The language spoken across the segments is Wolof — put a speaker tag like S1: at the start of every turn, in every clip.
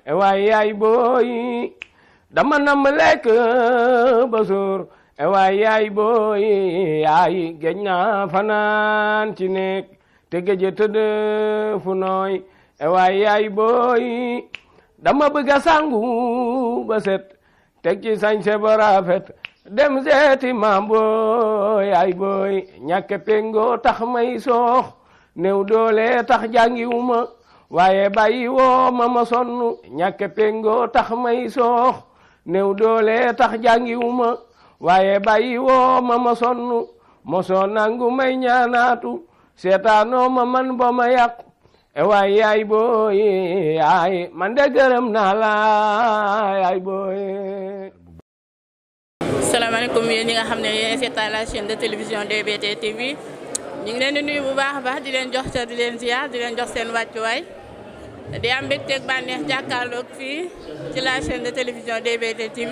S1: waay yaay booy dama nam lekk ba suur waay yaay booy yaay géej naa fanaan ci nekk te géej tëdd fu nooy waay yaay booy dama bëgg a sangu ba set teg ci sañse ba rafet dem seeti maam booy yaay booy ñàkke pengo tax may soox néew doole tax jàngiwuma waaye bàyyi woo ma sonn ñàkke pengo tax may soox néew doole tax jàngiwuma waaye bàyyi woo ma sonn mosoo nangu may ñaanaatu seetaanoo ma man ba ma yàq waay yaay booy yaay man de gërëm naa la yaay booy.
S2: salaamaaleykum yéen ñi nga xam ne yéen seetaan la chaîne de télévision DBT TV ñu ngi leen di nuyu bu baax a baax di leen jox te di leen ziar di leen jox seen wàccuwaay di am mbégteeg bànneex jàkkaarloog fii ci la chaîne de télévision DBT TV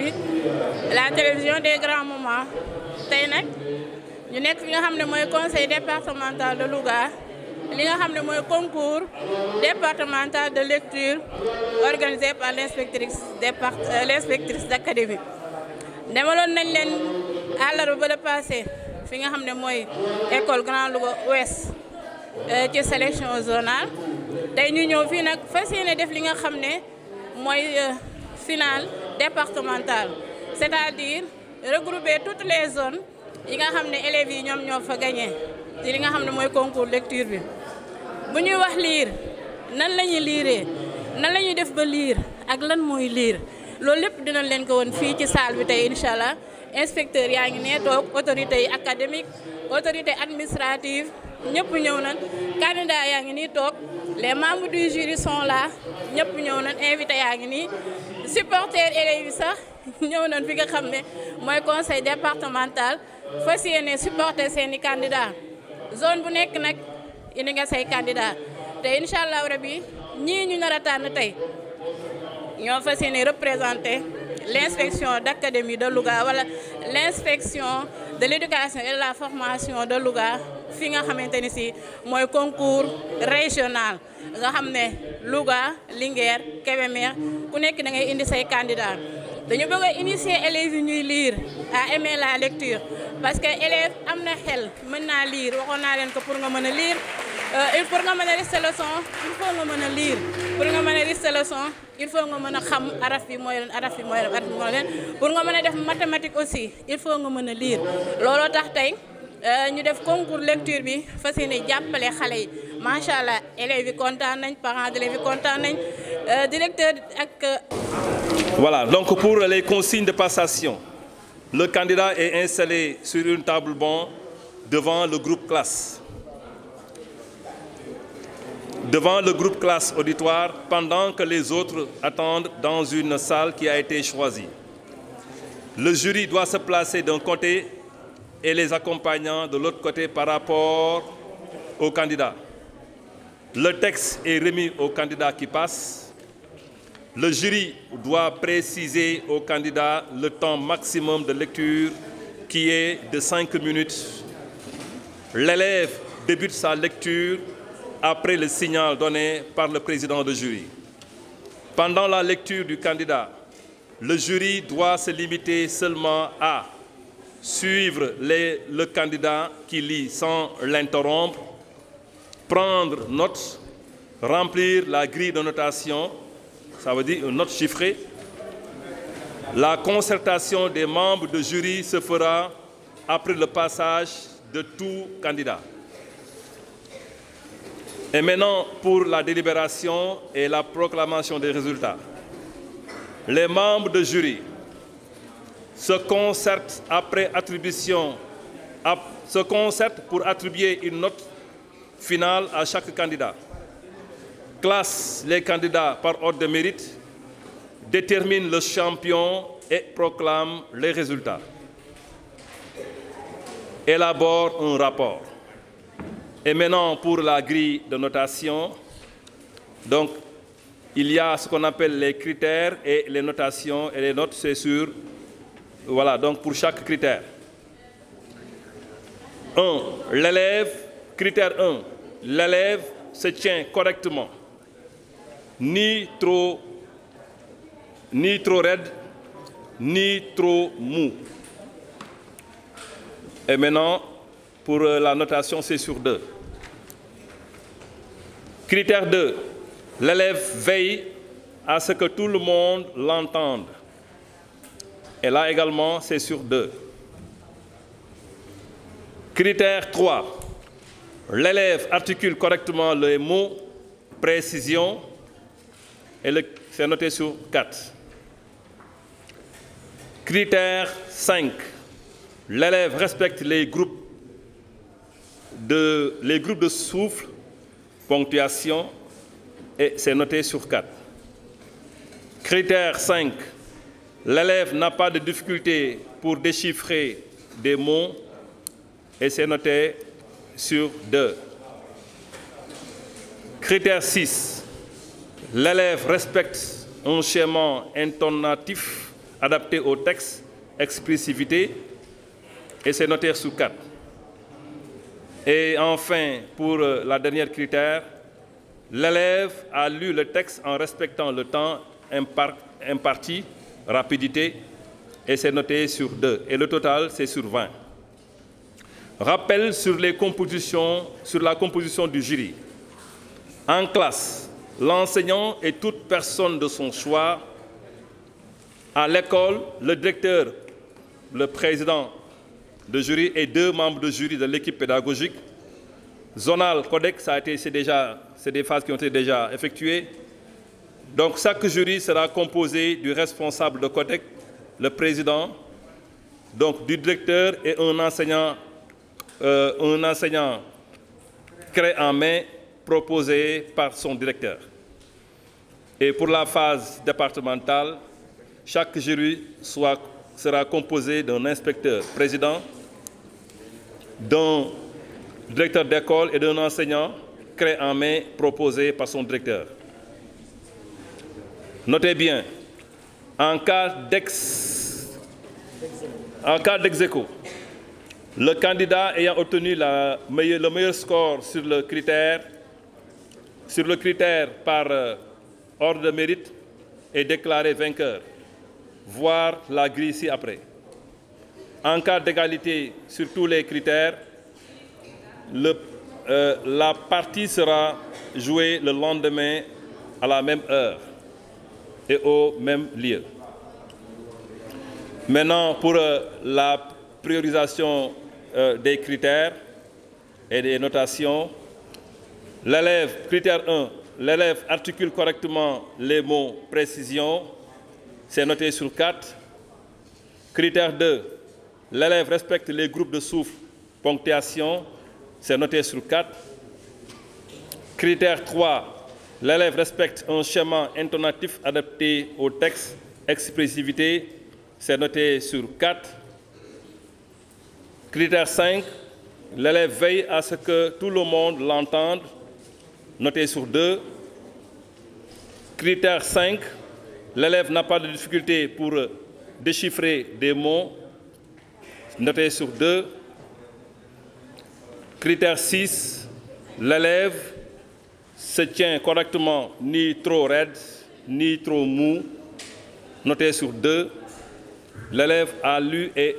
S2: la télévision des grands moments tey nag ñu nekk fi nga xam ne mooy conseil départemental de Louga li nga xam ne mooy concours départemental de lecture organisé par l'inspectrice d'académie demaloon nañ leen àllarba ba la passé fi nga xam ne mooy école Grand Louga Ouest ci sélection zonale tey ñu ñëw fii nag fas yéene def li nga xam ne mooy finale départementale c'est-à-dire regrouper toutes les zones yi nga xam ne élèves yi ñoom ñoo fa gagné ci li nga xam ne mooy concours lecture bi bu ñuy wax liir nan la ñuy liiree nan la ñuy def ba liir ak lan mooy liir loolu lépp dinañ leen ko woon fii ci salle bi tey incha allah inspecteur yaa ngi ne toog autorités yi académique autorité administrative ñëpp ñëw nañ candidat yaa ngi nii toog les membres du jury sont là ñëpp ñëw nañ invité yaa ngi nii supporters élèves yi sax ñëw nañ fi nga xam ne mooy conseil départemental fas yéene supporter seeni candidat zone bu nekk nag indi nga say candidat te incha allah rabi ñii ñu nar a tànn tey ñoo fas yéene représenter l'inspection d'académie de Louga wala l'inspection de l'éducation et de la formation de Louga fi nga xamante ni si mooy concours régional nga xam ne Louga Linguère Kébémer ku nekk da ngay indi say candidat dañu bëgg a initier élèves yi ñuy lire à aimer la lecture parce que élève am na xel mën naa lire waxoon naa leen ko pour nga mën a lire pour nga mën a rester leçon il faut nga mën a lire pour nga mën a rester leçon il faut nga mën a xam araf bi mooy leen araf bi mooy leen araf bi mooy leen pour nga mën a def mathématique aussi il faut nga mën a lire looloo tax tey ñu def concours lecture bi fas yéene jàppale xale yi macha allah élèves yi kontaan nañ parents d'élèves yi kontaan nañ directeur ak.
S3: Voilà, donc pour les consignes de passation, le candidat est installé sur une table banc devant le groupe classe. Devant le groupe classe auditoire pendant que les autres attendent dans une salle qui a été choisie. Le jury doit se placer d'un côté et les accompagnants de l'autre côté par rapport au candidat. Le texte est remis au candidat qui passe. Le jury doit préciser au candidat le temps maximum de lecture qui est de 5 minutes. L'élève débute sa lecture après le signal donné par le président de jury. Pendant la lecture du candidat, le jury doit se limiter seulement à suivre le candidat qui lit sans l'interrompre, prendre note, remplir la grille de notation, ça veut dire une note chiffrée. La concertation des membres de jury se fera après le passage de tout candidat. Et maintenant, pour la délibération et la proclamation des résultats. Les membres de jury se concertent pour attribuer une note finale à chaque candidat. Classe les candidats par ordre de mérite, détermine le champion et proclame les résultats. Élabore un rapport. Et maintenant, pour la grille de notation, donc, il y a ce qu'on appelle les critères et les notations, et les notes, c'est sûr. Voilà, donc pour chaque critère. Critère 1, l'élève se tient correctement, ni trop ni trop raide, ni trop mou. Et maintenant, pour la notation, c'est sur 2. Critère 2. L'élève veille à ce que tout le monde l'entende. Et là également, c'est sur 2. Critère 3. L'élève articule correctement les mots, précision, et c'est noté sur 4. Critère 5. L'élève respecte les groupes de souffle, ponctuation, et c'est noté sur 4. Critère 5. L'élève n'a pas de difficulté pour déchiffrer des mots, et c'est noté sur 2. Critère 6. L'élève respecte un schéma intonatif adapté au texte, expressivité, et c'est noté sur 4. Et enfin, pour la dernière critère, l'élève a lu le texte en respectant le temps imparti, rapidité, et c'est noté sur 2. Et le total, c'est sur 20. Rappel sur la composition du jury. En classe, l'enseignant et toute personne de son choix. À l'école, le directeur, le président de jury et 2 membres de jury de l'équipe pédagogique. Zonal, Codex, c'est des phases qui ont été déjà effectuées. Donc chaque jury sera composé du responsable de Codex, le président, donc du directeur et un enseignant clé en main proposé par son directeur. Et pour la phase départementale, chaque jury sera composé d'un inspecteur président, d'un directeur d'école et d'un enseignant clé en main proposé par son directeur. Notez bien, en cas d'ex-aequo, le candidat ayant obtenu le meilleur score sur le critère par ordre de mérite est déclaré vainqueur. Voir la grille ci-après. En cas d'égalité sur tous les critères, la partie sera jouée le lendemain à la même heure et au même lieu. Maintenant, pour la priorisation des critères et des notations, critère 1, l'élève articule correctement les mots précision, c'est noté sur 4. Critère 2, l'élève respecte les groupes de souffle, ponctuation, c'est noté sur 4. Critère 3, l'élève respecte un schéma intonatif adapté au texte, expressivité, c'est noté sur 4. Critère 5, l'élève veille à ce que tout le monde l'entende, noté sur 2. Critère 5, l'élève n'a pas de difficulté pour déchiffrer des mots, noté sur 2. Critère 6, l'élève se tient correctement, ni trop raide, ni trop mou, noté sur 2. L'élève a lu et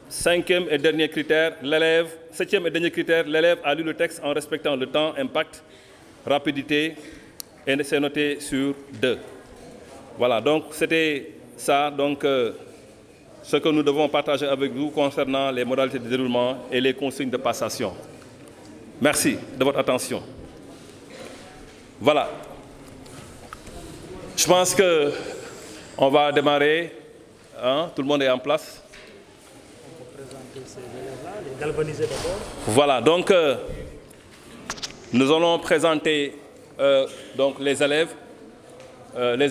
S3: septième et dernier critère, l'élève a lu le texte en respectant le temps, impact, rapidité, et c'est noté sur 2. Voilà, donc c'était ça, ce que nous devons partager avec vous concernant les modalités de déroulement et les consignes de passation. Merci de votre attention. Voilà. Je pense qu'on va démarrer. Tout le monde est en place.
S4: On peut présenter ces élèves-là, les galvaniser d'abord.
S3: Voilà, donc nous allons présenter les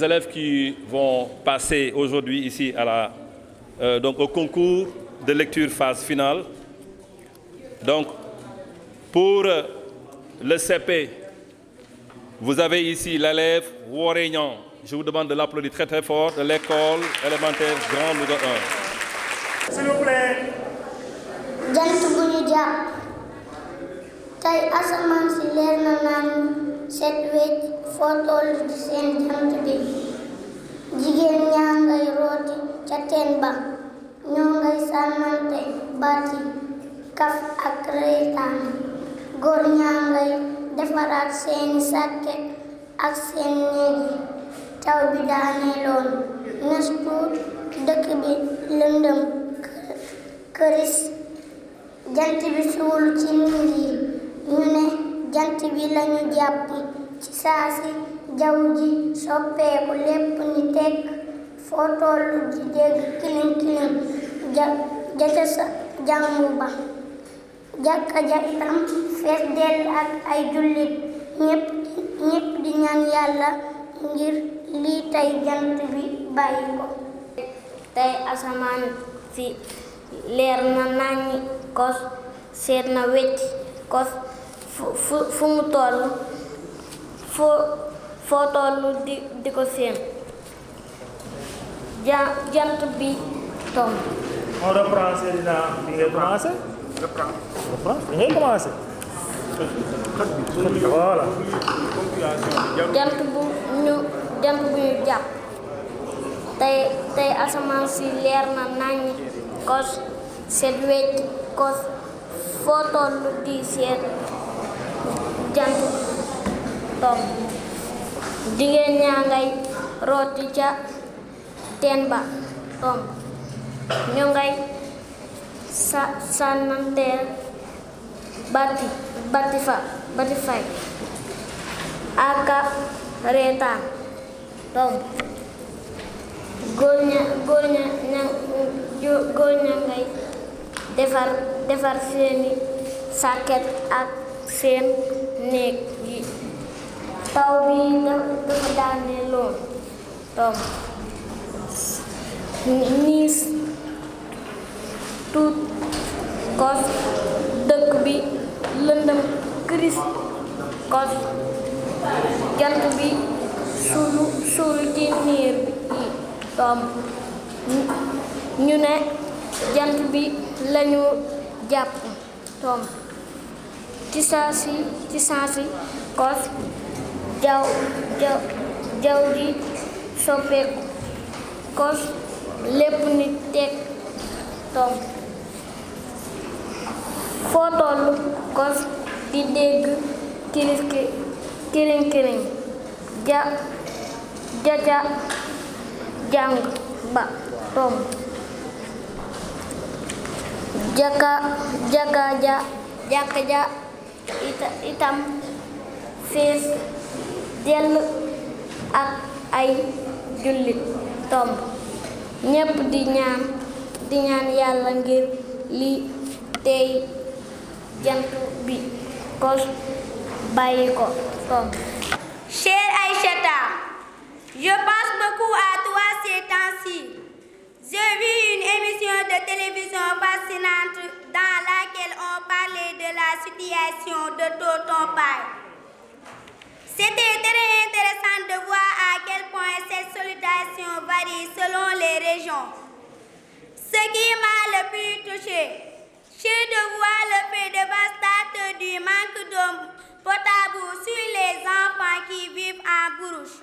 S3: élèves qui vont passer aujourd'hui ici au concours de lecture phase finale. Donc, pour le CP, vous avez ici l'élève Worégnan. Je vous demande de l'applaudir très très fort, de l'école élémentaire Grand Louga 1.
S4: S'il vous plaît.
S5: jant bu ñu jàpp tey asamaan si leer na naan set wecc foo toll di seen jant bi ba ñoo ngay sànnante baati kaf ak reetaan góor ñaa ngay defaraat seeni sàkket ak seen néegi taw bi daaneeloon nes tuut dëkk bi lëndëm këris jant bi suulu ci niir yi ñu ne jant bi lañu jàpp ci saasi jaww ji soppeeku lépp ni tekk foo tollu di dégg kilim kilim ja ca sa jàngu ba jàkka ja itam fees dell ak ay jullit ñépp di ñaan yàlla ngir lii tey jant bi bàyyi ko tey asamaan si leer na naññi kos seet na wecc kos fu mu toll foo tollu di ko seen jant bi tomb.
S4: On reprend Seydina bi ngay commencé. Reprend bi ngay commencé. Voilà.
S5: jant bu ñu jàpp tey asamaan si leer na naññi kos seet wecc kos foo tollu di seet jant tomb. jigéen ñaa ngay rooti ca teen ba tomb. ñu ngay sànnanteel bati fay aka reetaan tomb. góor ña ngay defar seeni sàkket ak seen néeg yi taw bi dafa daane loon tomb. niis tuut kos dëkk bi lëndëm këris kos jant bi suulu ci niir yi tomb. ñu ne jant bi lañu jàpp tomb. ci saasi kos jaw ji soppeeku kos lépp ni teg tomb. foo tollu kos di dégg kiriŋ kiriŋ ja ca jàng ba tomb. jàkka ja itam fees dell ak ay jullit tomb. ñépp di ñaan yàlla ngir li tey jant bi kos bàyyi ko tomb.
S6: Chère Aïchata, je pense beaucoup à toi ces temps-ci. J'ai vu une émission de télévision fascinante dans laquelle on parlait de la situation de ton père. C'était très intéressant de voir à quel point cette situation varie selon les régions. Ce qui m'a le plus touché, c'est de voir le fait dévastateur du manque d'eau potable sur les enfants qui vivent en brousse.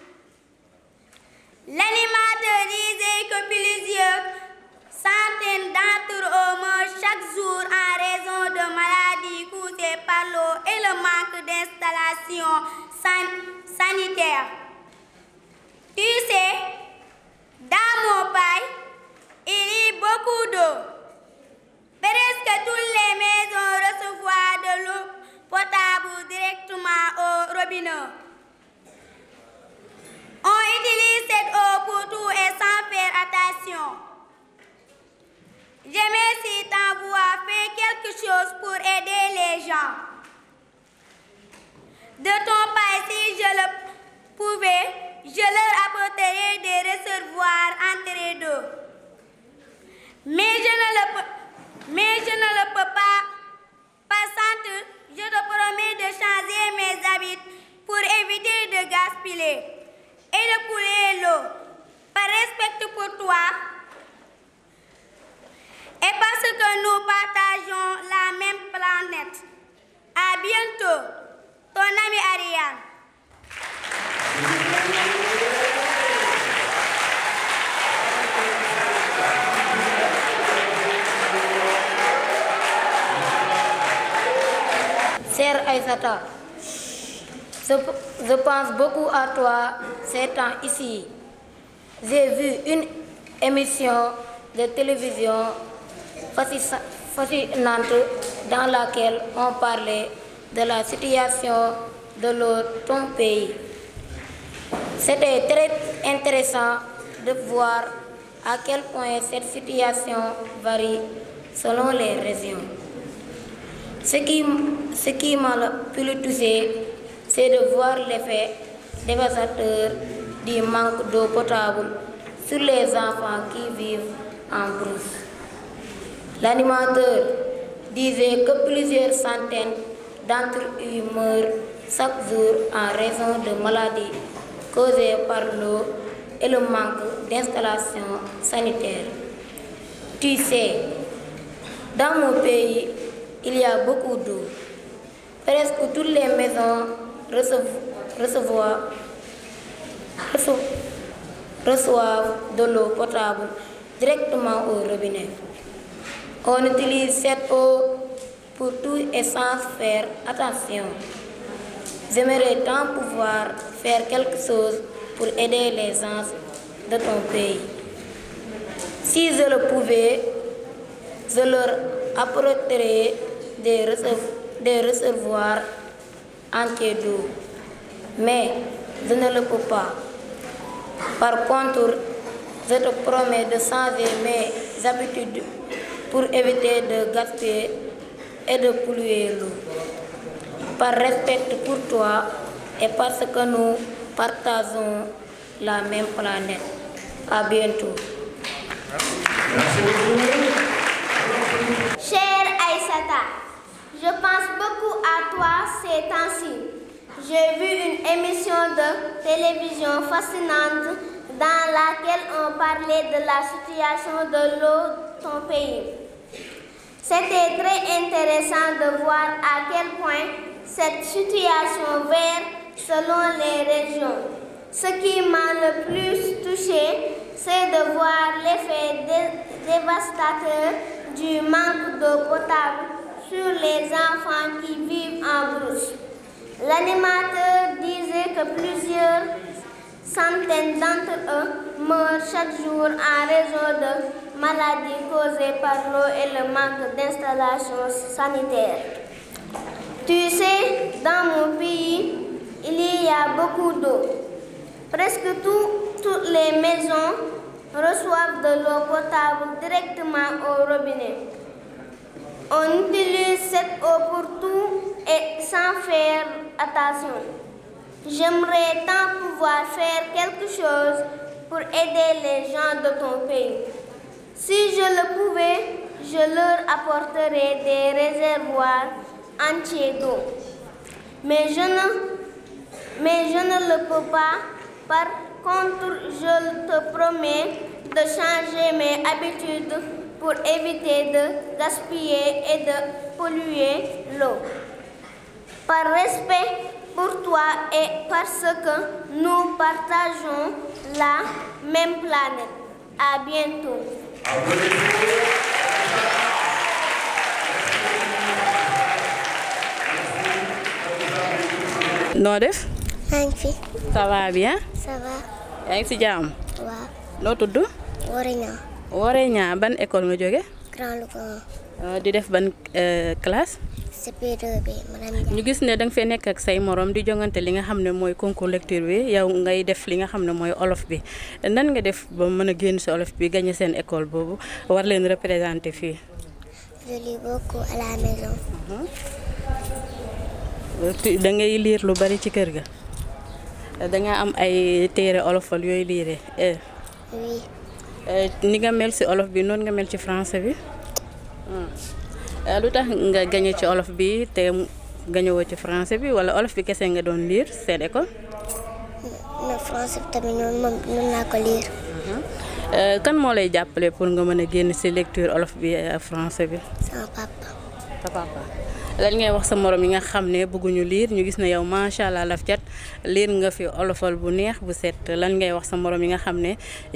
S6: L'animateur disait que plusieurs centaines d'entre eux meurent chaque jour en raison de maladies causées par l'eau et le manque d'installations sanitaires. Tu sais, dans mon pays, il y a beaucoup d'eau. Presque toutes les maisons reçoivent de l'eau potable directement au robinet. On utilise cette eau pour tout et sans faire attention. J'aimerais si t'envoie faire quelque chose pour aider les gens. De ton pays, si je le pouvais, je leur apporterais des réservoirs entrés d'eau. Mais je ne le peux pas. Passante, je te promets de changer mes habits pour éviter de gaspiller et de couler l'eau. Par respect pour toi et parce que nous partageons la même planète. À bientôt, ton ami Ariane.
S7: Aïssata, je pense beaucoup à toi ces temps ici. J'ai vu une émission de télévision fascinante dans laquelle on parlait de la situation de ton pays. C'était très intéressant de voir à quel point cette situation varie selon les régions. Ce qui m'a le plus touché, c'est de voir l'effet dévastateur du manque d'eau potable sur les enfants qui vivent en brousse. L'animateur disait que plusieurs centaines d'entre eux meurent chaque jour en raison de maladies causées par l'eau et le manque d'installations sanitaires. Tu sais, dans mon pays, il y a beaucoup d'eau. Presque toutes les maisons reçoivent de l'eau potable directement au robinet. On utilise cette eau pour tout et sans faire attention. J'aimerais tant pouvoir faire quelque chose pour aider les gens de ton pays. Si je le pouvais, je leur apporterais des réservoirs entiers d'eau. Mais je ne le peux pas. Par contre, je te promets de changer mes habitudes pour éviter de gaspiller et de polluer l'eau. Par respect pour toi et parce que nous partageons la même planète. À bientôt.
S3: Merci beaucoup.
S6: Chère Aïssata, je pense beaucoup à toi ces temps-ci. J'ai vu une émission de télévision fascinante dans laquelle on parlait de la situation de l'eau de ton pays. C'était très intéressant de voir à quel point cette situation varie selon les régions. Ce qui m'a le plus touché, c'est de voir l'effet dévastateur du manque d'eau potable sur les enfants qui vivent en brousse. L'animateur disait que plusieurs centaines d'entre eux meurent chaque jour en raison de maladies causées par l'eau et le manque d'installations sanitaires. Tu sais, dans mon pays, il y a beaucoup d'eau. Presque toutes les maisons reçoivent de l'eau potable directement au robinet. On utilise cette eau pour tout et sans faire attention. J'aimerais tant pouvoir faire quelque chose pour aider les gens de ton pays. Si je le pouvais, je leur apporterais des réservoirs entiers d'eau. Mais je ne le peux pas. Par contre, je te promets de changer mes habitudes pour éviter de gaspiller et de polluer l'eau. Par respect pour toi et parce que nous partageons la même planète. À bientôt.
S2: noo def.
S5: maa ngi fi.
S2: ça va bien.
S5: ça va.
S2: yaa ngi si jàmm.
S5: waaw.
S2: noo tudd.
S5: Woré
S2: Woré ban école nga jóge.
S5: Grand Louga.
S2: di def ban classe.
S5: CP2 bi madame Ndiaye.
S2: ñu gis ne danga fee nekk ak say morom di jongante li nga xam ne mooy concours lecture bi yow ngay def li nga xam ne mooy olof bi nan nga def ba mën a génn si olof bi gagné seen école boobu war leen représenter fii.
S5: Je lis beaucoup à la maison.
S2: da ngay lire lu bari ci kër ga. da nga am ay téere olofal yooyu liire.
S5: Oui.
S2: ni nga mel si olof bi noonu nga mel ci français bi. lu tax nga gagné ci olof bi te gagné woo ci français bi wala olof bi kese nga doon lire seen école.
S5: non français bi tamit noonu laa ko lire.
S2: kan moo lay jàppale pour nga mën a génn si lecture olof bi français bi.
S5: sama papa.
S2: sa papa lan ngay wax sa morom yi nga xam ne bëgguñu lire ñu gis ne yow macha allah laf cat lire nga fi olofal bu neex bu set lan ngay wax sa morom yi nga xam ne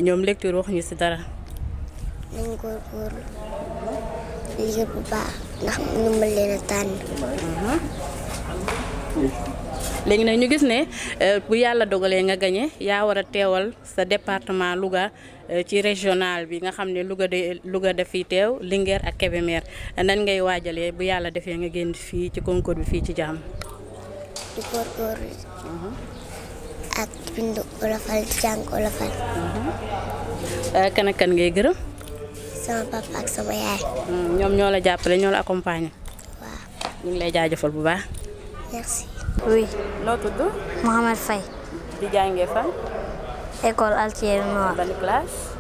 S2: ñoom lecture waxuñu si dara.
S5: nañ góorgóorlu lire bu baax ndax ñu mën leen a tànn.
S2: léegi nag ñu gis ne bu yàlla dogalee nga gagné yaa war a teewal sa département Louga ci régional bi nga xam ne Louga daf fiy teew Linguère ak Kébémer nan ngay waajalee bu yàlla defee nga génn fii ci concours bi fii ci jàmm.
S5: di góorgóorlu ak bindu olofal jàng olofal.
S2: kan ak kan ngay gërëm.
S5: sama papa ak sama yaay.
S2: ñoom ñoo la jàppale ñoo la accompagner.
S5: waaw.
S2: ñu ngi lay jaajëfal bu baax.
S5: merci.
S8: oui.
S2: noo tudd.
S8: Mohamed Faye.
S2: di jàngee fan.
S8: école Altière Noire.
S2: ban classe.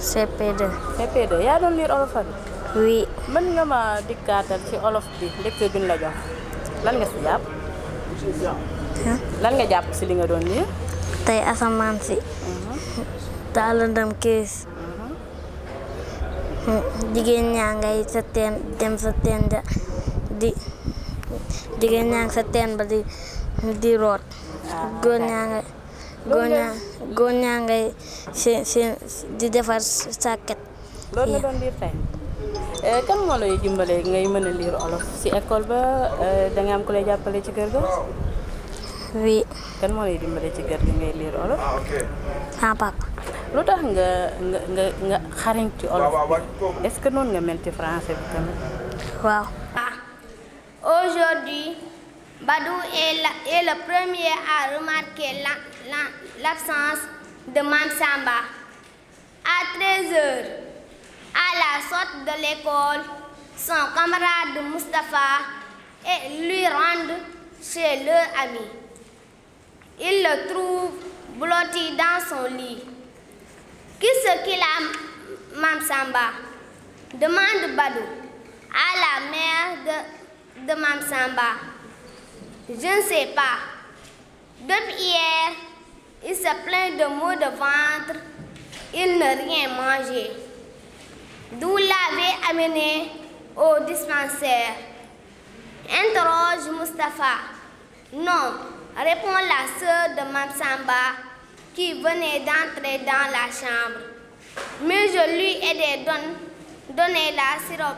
S8: CP2.
S2: CP2 yaa doon lire olofal.
S8: oui.
S2: mën nga ma dikkaatal ci olof bi lecture bi ñu la jox lan nga si jàpp. lan nga jàpp si li nga doon lire.
S8: tey asamaan si. daa lëndëm kees. jigéen ñaa ngay sa teen dem sa teen di jigéen ñaa ngi sa teen ba di root. góor ñaa ngay seen di defar sàkket.
S2: loolu nga doon lire tey. kan moo lay dimbale ngay mën a lire olof si école ba da nga am ku lay jàppale ci kër ga.
S8: oui.
S2: kan moo lay dimbale ci kër ga ngay lire olof.
S8: sama papa.
S2: lu tax nga xarañ ci olof est-ce que noonu nga mel ci français bi tamit.
S8: waaw.
S6: Aujourd'hui, Badou est le premier à remarquer l'absence de Mam Samba. À 13h, à la sortie de l'école, son camarade Mustapha lui rendent chez leur ami. Il le trouve blotti dans son lit. Qu'est-ce qu'il a, Mam Samba? Demande Badou à la mère de Mam Samba. Je ne sais pas. Depuis hier, il se plaint de maux de ventre. Il n'a rien mangé. D'où l'avait amené au dispensaire. Interroge Mustapha. Non, répond la sœur de Mam Samba qui venait d'entrer dans la chambre. Mais je lui ai donné la sirop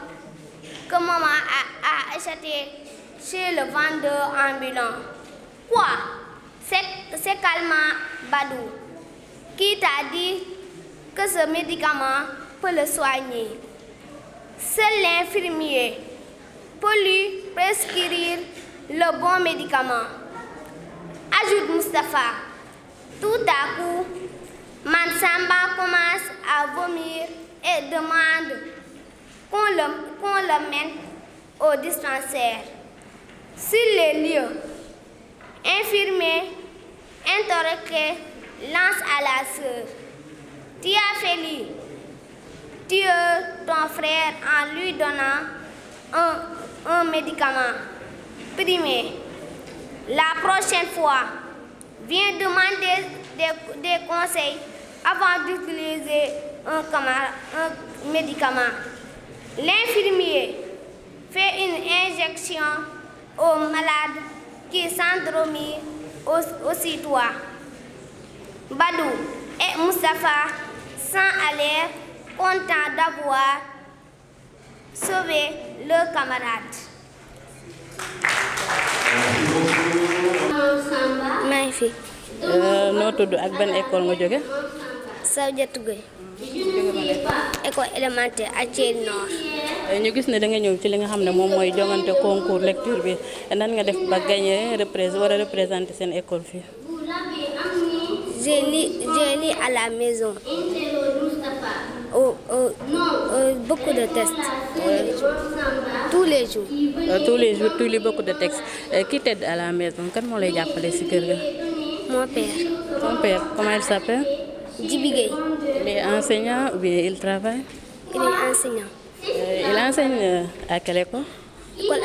S6: que maman a acheté chez le vendeur ambulant. Quoi? C'est calmant, Badou. Qui t'a dit que ce médicament peut le soigner? Seul l'infirmier peut lui prescrire le bon médicament. Ajoute Mustapha. Tout à coup, Mam Samba commence à vomir et demande qu'on le mène au dispensaire. Sur les lieux, infirmier interrogué lance à la sœur. Tu as fait lui. Tue ton frère en lui donnant un médicament primé. La prochaine fois, viens demander des conseils avant d'utiliser un médicament. L'infirmier fait une injection au malade qui s'endormit aussitôt. Badou et Mustapha s'en allèrent contents d'avoir sauvé leur camarade.
S5: maa ngi fi.
S2: noo tudd ak ban école nga jóge.
S5: Sawdiatou Gueye. école élémentaire Altière Nord.
S2: ñu gis ne da nga ñëw ci li nga xam ne moom mooy jongante concours lecture bi nan nga def ba gagné war a représenter seen école fii.
S5: J'ai lu à la maison. Beaucoup de tests. Tous les jours.
S2: Tous les jours, tu lis beaucoup de textes. Qui t'aide à la maison? Kan moo lay jàppale si kër ga?
S5: Mon père.
S2: Ton père, comment il s'appelle?
S5: Djibi Gueye.
S2: Il est enseignant ou bien il travaille?
S5: Il est enseignant.
S2: Il enseigne à quelle école?
S5: École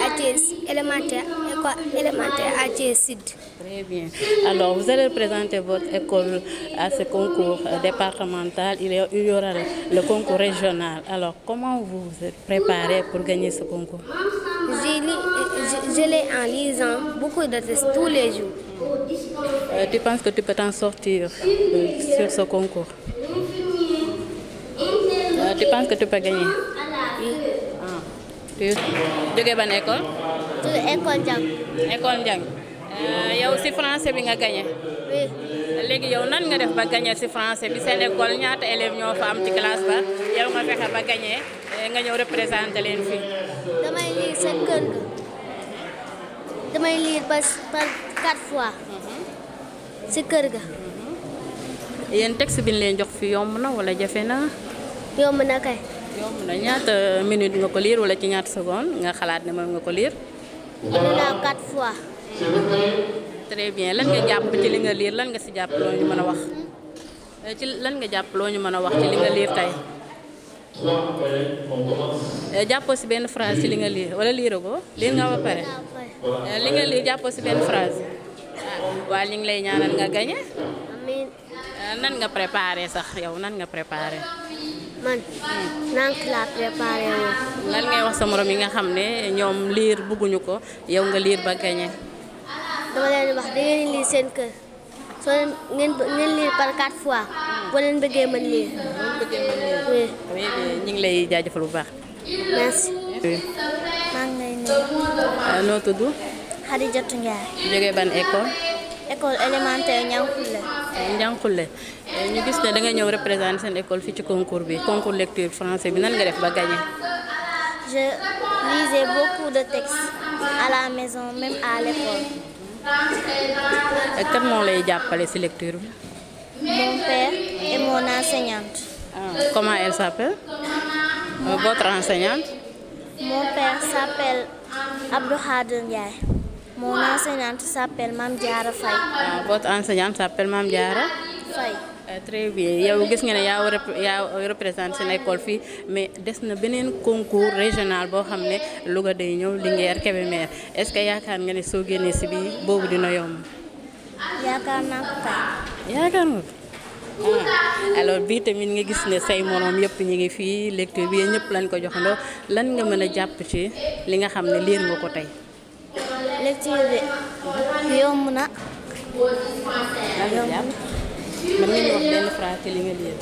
S5: élémentaire Altière Sud.
S2: Très bien. Alors, vous allez présenter votre école à ce concours départemental. Il y aura le concours régional. Alors, comment vous vous êtes préparé pour gagner ce concours?
S5: Je l'ai en lisant beaucoup de tests tous les jours.
S2: Tu penses que tu peux t'en sortir sur ce concours? Tu penses que tu peux gagner?
S5: Oui.
S2: Tu jógee ban école?
S5: École Ndiang.
S2: École Ndiang. yow si français bi nga gagné.
S8: oui.
S2: léegi yow nan nga def ba gagné si français bi seen école ñaata élèves ñoo fa am ci classe ba yow nga fexe ba gagné nga ñëw représenté leen fii.
S8: damay lire sa kër ga. damay lire par 4 fois. si kër ga.
S2: yéen texte bi ñu leen jox fii yomb na wala jafe na.
S8: yomb na kay.
S2: yomb na ñaata minute nga ko lire wala ci ñaata seconde nga xalaat ne mën nga ko lire.
S8: mën naa 4 fois.
S2: très bien lan nga jàpp ci li nga lire lan nga si jàpp loo ñu mën a wax ci lan nga jàpp loo ñu mën a wax ci li nga lire tey jàppoo si benn phrase ci li nga lire wala lire ko lire nga ba pare li nga lire jàppoo si benn phrase waa ñu ngi lay ñaanal nga gagné.
S8: amiin.
S2: nan nga préparé sax yow nan nga préparé.
S8: man nank laa préparé woon.
S2: lan ngay wax sa morom yi nga xam ne ñoom lire bëgguñu ko yow nga lire ba gagné.
S8: dama leen wax da ngeen lire seen kër soo ngeen lire par 4 fois boo leen bëggee mën lire. oui.
S2: oui ñu ngi lay jaajëfal bu baax.
S8: merci. maa ngi lay nuyu.
S2: noo tudd.
S8: Khadijatou Ndiaye.
S2: jógee ban école.
S8: école élémentaire Ndiankhoule.
S2: Ndiankhoule ñu gis ne da nga ñëw représenté seen école fii ci concours bi concours lecture français bi nan nga def ba gagné.
S8: je lisais beaucoup de textes à la maison même à l'école.
S2: kan moo lay jàppale ci lecture bi.
S8: mon père et mon enseignante.
S2: Comment elle s'appelle? Votre enseignante?
S8: Mon père s'appelle Abdou Khadir Ndiaye. Mon enseignante s'appelle Mame Diarra Faye.
S2: Votre enseignante s'appelle Mame Diarra
S8: Faye.
S2: Très bien yow gis nga ne yaa représenté seen école fii mais des na beneen concours régional boo xam ne Louga day ñëw Linguère Kébémer est-ce que yaakaar nga ne soo génnee si bii boobu dina yomb.
S8: yaakaar naa ko kay.
S2: yaakaar nga ko alors bii tamit nga gis ne say morom yëpp ñu ngi fii lecture bi ñëpp lañ ko joxandoo lan nga mën a jàpp ci li nga xam ne liir nga ko tey.
S8: lecture bi yomb na.
S2: mën nga ñu wax benn phrase ci li nga liir.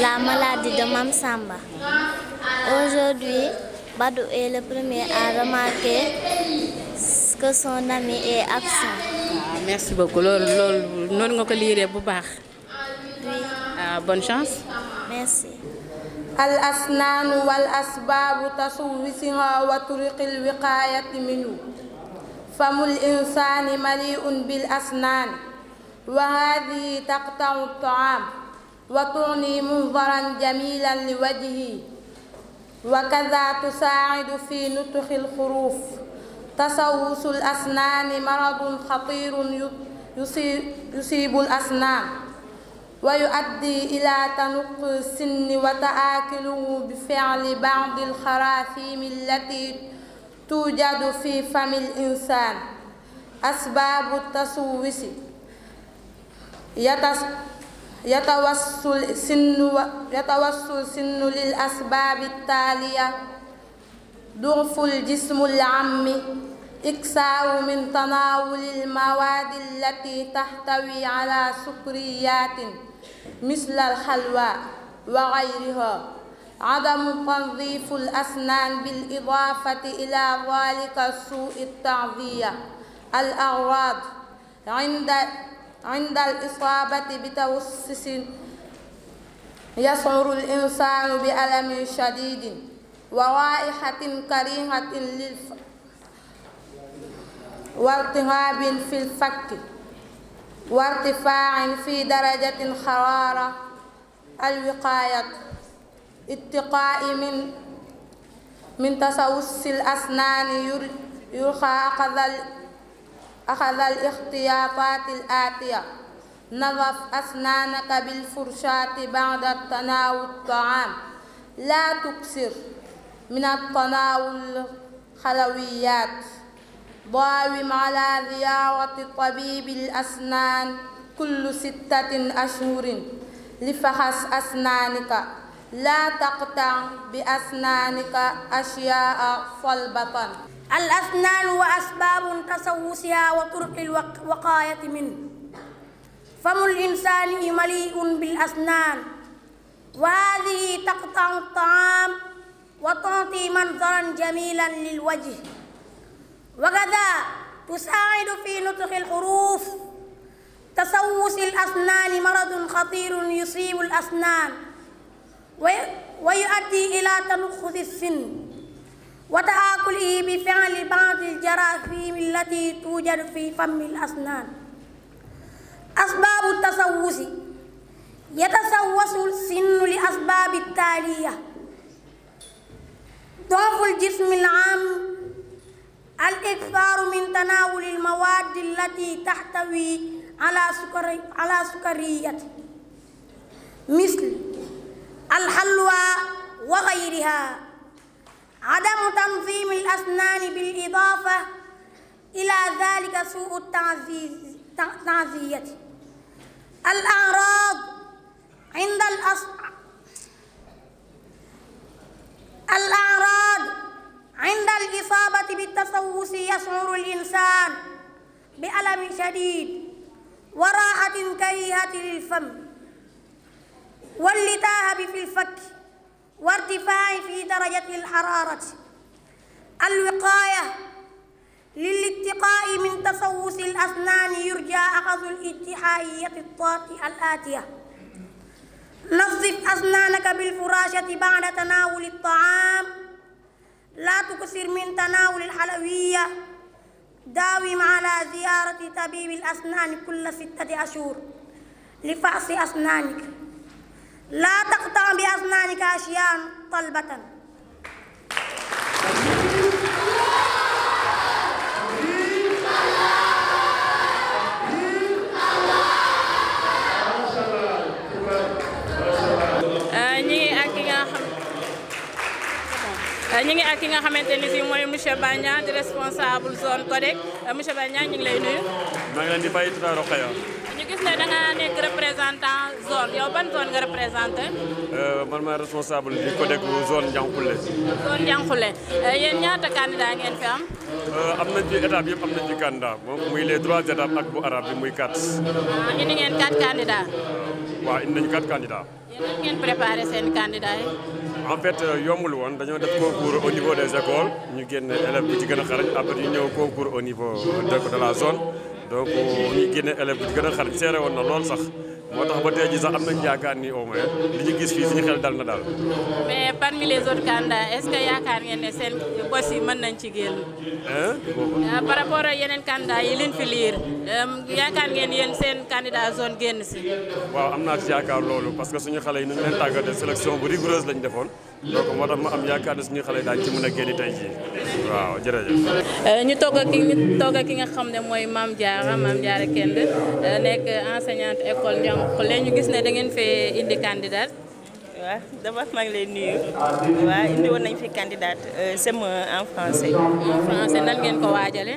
S8: La maladie de Mame Samba. Aujourd'hui, Badou est le premier à remarquer que son ami est absent.
S2: Merci beaucoup loolu noonu nga ko liiree bu baax.
S8: Oui.
S2: Bonne chance.
S8: Merci.
S6: الأسنان والأسباب تسوسها وطرق الوقاية منه فم الإنسان مليء بالأسنان وهذه تقطع الطعام وتعني منظرا جميلا لوجهه وكذا تساعد في نطق الحروف تسوس الأسنان مرض خطير يصيب الأسنان ويؤدي إلى تنقص السن وتآكله بفعل بعض الخراثيم التي توجد في فم الإنسان. أسباب التسوس يتوصل السن للأسباب التالية: ضعف الجسم العام، إكثار من تناول المواد التي تحتوي على سكريات مثل الحلوى وغيرها، عدم تنظيف الأسنان بالإضافة إلى ذلك سوء التغذية. الأعراض: عند الإصابة بتوسس يشعر الإنسان بألم شديد ورائحة كريهة والتهاب في الفك وارتفاع في درجة الحرارة. الوقاية: اتقاء من تسوس الأسنان يرخى أخذ الاحتياطات الآتية: نظف أسنانك بالفرشاة بعد تناول الطعام، لا تكثر من التناول الحلويات، داوم على زيارة طبيب الأسنان كل 6 أشهر لفحص أسنانك، لا تقطع بأسنانك أشياء صلبة.
S9: الأسنان وأسباب تسوسها وطرق الوقاية منه. فم الإنسان مليء بالأسنان وهذه تقطع الطعام وتعطي منظرا جميلا للوجه وكذا تساعد في نطق الحروف. تسوس الأسنان مرض خطير يصيب الأسنان ويؤدي إلى تنخس السن وتآكله بفعل بعض الجراثيم التي توجد في فم الأسنان. أسباب التسوس: يتسوس السن لأسباب التالية: ضعف الجسم العام، الإكثار من تناول المواد التي تحتوي على سكريات مثل الحلوى وغيرها، عدم تنظيم الأسنان بالإضافة إلى ذلك سوء التغذية. الأعراض: عند الإصابة بالتسوس يشعر الإنسان بألم شديد وراحة كريهة للفم والالتهاب في الفك وارتفاع في درجة الحرارة. الوقاية: للاتقاء من تسوس الأسنان يرجى أخذ الاتحادية الآتية: نظف أسنانك بالفراشة بعد تناول الطعام، لا تكثر من تناول الحلويات، داوم على زيارة طبيب الأسنان كل 6 أشهر لفحص أسنانك، لا تقطع بأسنانك أشياء طلبة.
S2: ñu ngi ak ki nga xamante ni si mooy monsieur Bagna di responsable zone Codec. Monsieur Bagna ñu ngi lay nuyu.
S10: maa ngi leen di fay Tata Rokhaya.
S2: ñu gis ne da nga nekk représentant zone, yow ban zone nga représenté?
S10: man maay responsable du Codec zone Ndiankhoulé.
S2: Zone Ndiankhoulé yéen ñaata candidat ngeen fi am?
S10: am nañ ci étape yëpp am nañ ci candidat moom muy les 3 étapes ak bu arabe bi muy 4.
S2: indi ngeen 4 candidats.
S10: waaw indi nañu 4 candidats.
S2: yéen ngeen préparé seen candidat yi?
S10: En fait yombul woon dañoo def concours au niveau des écoles ñu génne élèves bu ci gën a xarañ après ñu ñëw concours au niveau de la zone donc ñu génne élèves bu ci gën a xarañ seere woon na lool sax moo tax ba tey jii sax am nañu yaakaar ni au moins li ñu gis fii suñu xel dal na daal.
S2: mais parmi les autres candidats est-ce que yaakaar ngeen ne seen bos yi mën nañ ci génn? par rapport ak yeneen candidats yi leen fi liir yaakaar ngeen yéen seen candidat zone génn si?
S10: waaw am naa ci yaakaar loolu parce que suñu xale yi nu ñu leen tàggatee sélection bu rigoureuse lañ defoon donc moo tax ma am yaakaar ne suñu xale yi daañu ci mën a génn tey jii waaw jërëjëf.
S2: ñu toog ak ki nga xam ne mooy Mame Diarra Kende nekk enseignante école Ndiankhoulé ñu gis ne da ngeen fee indi candidat.
S11: waaw d'abord maa ngi lay nuyu. waaw indi woon nañ fi candidat CM1 en français.
S2: en français nan ngeen ko waajale?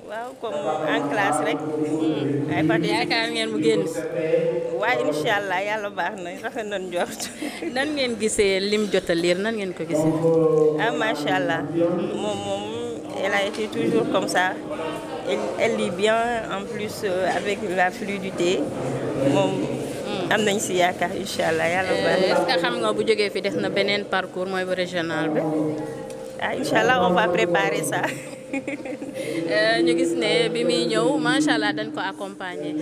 S11: waaw comme en classe rek. ay parties
S2: yaakaar ngeen mu génn.
S11: waaw incha allah yàlla baax na rafet nañu njort.
S2: nan ngeen gisee lim jot a lire nan ngeen ko gisee?
S11: ah macha allah moom elle a été toujours comme ça. Elle lit bien en plus avec la fluidité moom am nañ si yaakaar incha allah yàlla baax na.
S2: est-ce que xam nga bu jógee fi def na beneen parcours mooy bu régional bi?
S11: ah incha allah on va préparer ça.
S2: ñu gis ne bi muy ñëw macha allah dañ ko accompagner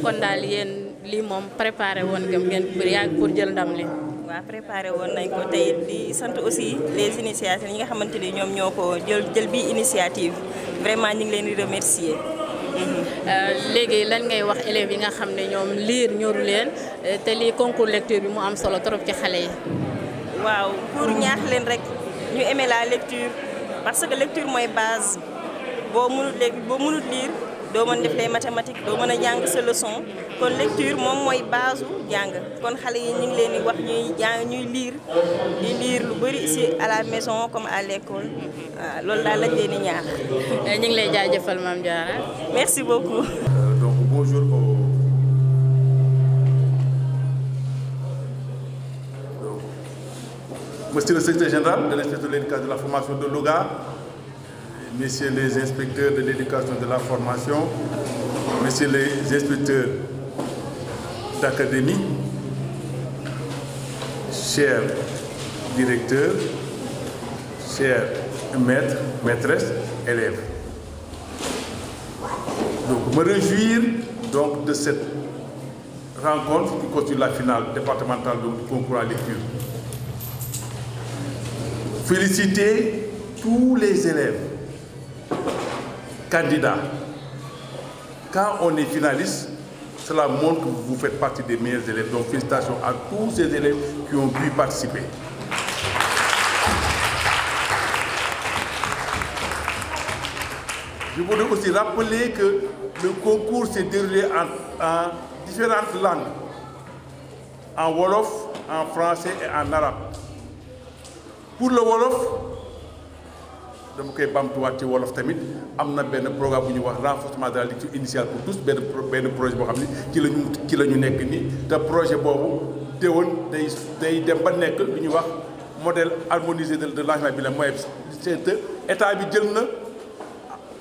S2: kon daal yéen lii moom préparé woon ngeen pour jël ndam li.
S11: waaw préparé woon nañ ko tey di sant aussi les initiateurs ñi nga xamante ni ñoom ñoo ko jël bi initiative vraiment ñu ngi leen di remercier.
S2: léegi lan ngay wax élèves yi nga xam ne ñoom liir ñoru leen te lii concours lecture bi mu am solo trop ci xale yi.
S11: waaw pour ñaax leen rek ñu aimer la lecture parce que lecture mooy base boo mënut lire doo mën def les mathématiques doo mën a jàng sa leçon kon lecture moom mooy base u jàng kon xale yi ñu ngi leen di wax ñuy lire lu bëri ici à la maison comme à l'école waaw loolu daal lañ leen di ñaax.
S2: ñu ngi lay jaajëfal Mame Diarra.
S11: merci beaucoup.
S12: donc bonjour Monsieur le secrétaire général de l'inspecteur de l'éducation de la formation de Louga, messieurs les inspecteurs de l'éducation de la formation, messieurs les inspecteurs d'académie, chers directeurs, chers maîtres, maîtresses, élèves. Donc, me réjouir donc, de cette rencontre qui constitue la finale départementale du concours à lecture. Féliciter tous les élèves, candidats. Quand on est finaliste, cela montre que vous faites partie des meilleurs élèves. Donc félicitations à tous ces élèves qui ont pu participer. Je voudrais aussi rappeler que le concours s'est déroulé en différentes langues. En Wolof, en français et en arabe. Pour le Wolof, dama koy bamtuwaat ci Wolof tamit am na benn programme bu ñuy wax renforcement de la lecture initiale pour tous benn projet boo xam ne ci la ñu nekk nii te projet boobu teewoon day dem ba nekk lu ñuy wax modèle harmonisé de l'enseignement bilingue mooy c'est état bi jël na